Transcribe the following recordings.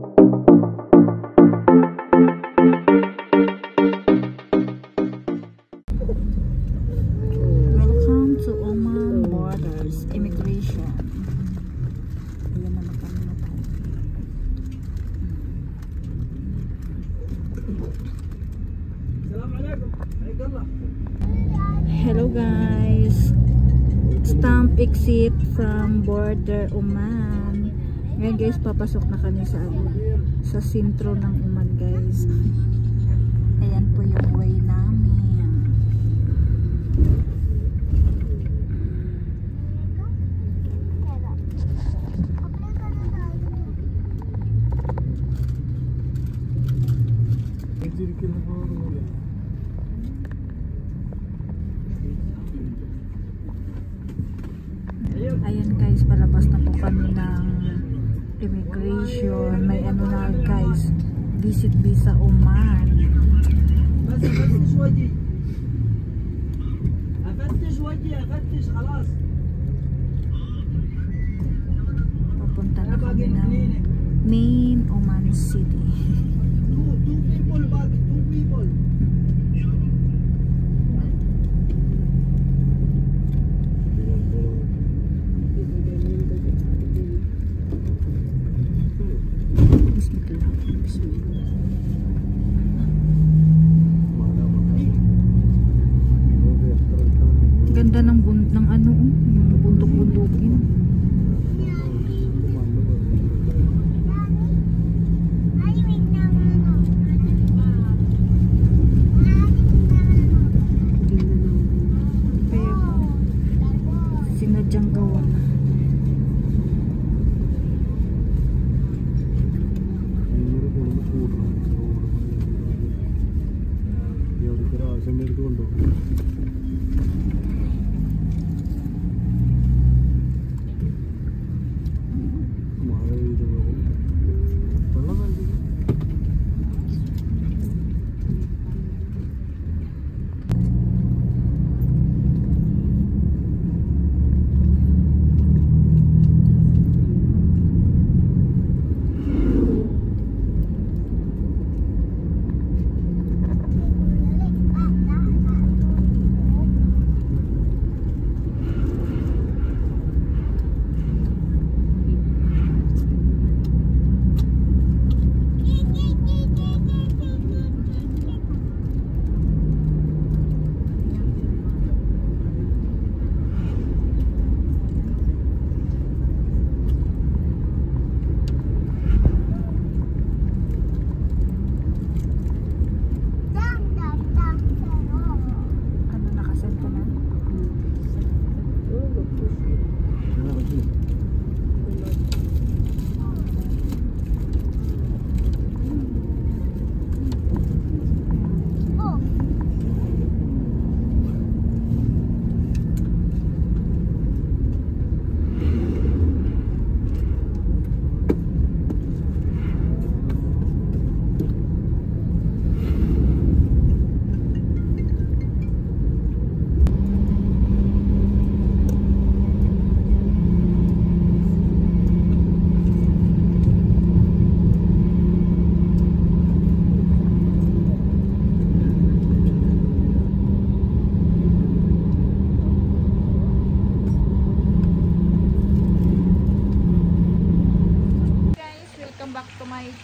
Welcome to Oman Borders Immigration. Ayan naman kami na tayo. Hello guys. Stamp exit from border Oman. Ngayon guys, papasok na kami sa sentro ng Oman guys. Ayan po yung way namin. Ayan guys, palabas na po kami ng immigration. May ano na guys, visit visa Oman. Papunta na kami ng main Oman City. Two people back, two people. Ganda ng ano, yung bundok-bundukin. Kaya po, sinadyang gawa.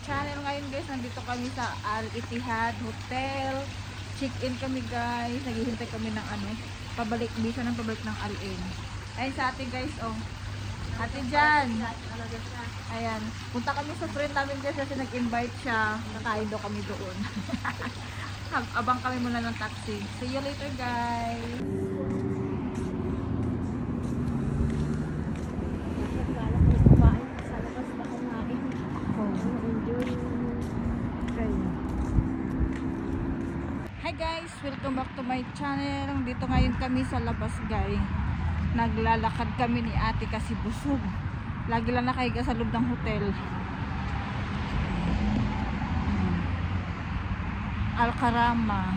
Channel ngayon guys, nandito kami sa Al Ittihad Hotel. Check-in kami guys, naghihintay kami ng pabalik visa ng pabalik ng Al-Ain. Ayun sa atin guys, ate dyan. Ayan, punta kami sa friend namin guys kasi nag-invite siya. Kakain daw kami doon. Abang kami muna ng taxi. See you later guys. Hi guys, welcome back to my channel. Dito ngayon kami sa labas guys. Naglalakad kami ni ate kasi busog. Lagi lang nakahiga sa loob ng hotel. Al-Karama.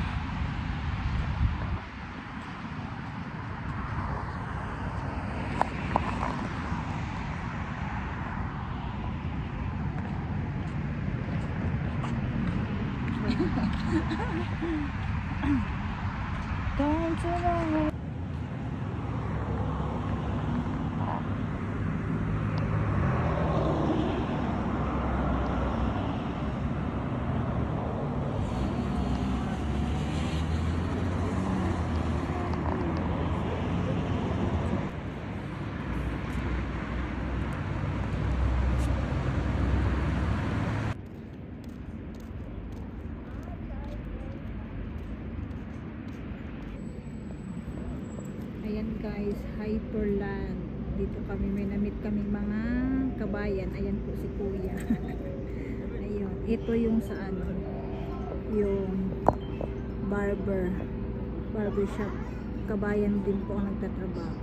Ayan guys, Hyperland. Dito kami, may namit kami mga kabayan. Ayan po si Kuya. Ayun, ito yung sa ano, yung barbershop. Kabayan din po ang nagtatrabaho.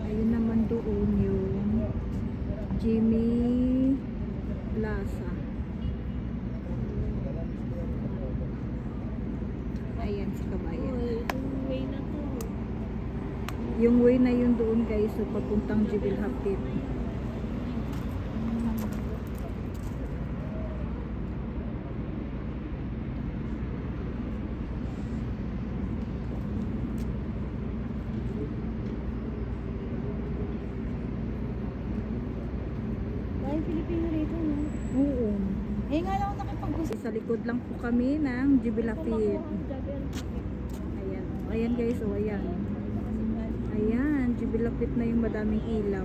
Ayun naman doon yung Jimmy Plaza. Ayan si kabayan. Yung way na yun doon guys, so papuntang Jubil Hapit. Dahil Pilipino rito, no? Oo. Eh nga lang ako nakipag-gusto. Sa likod lang po kami ng Jubil Hapit. Ayan. Ayan guys, oh ayan. Ayan, Jubil Hapit na yung madaming ilaw.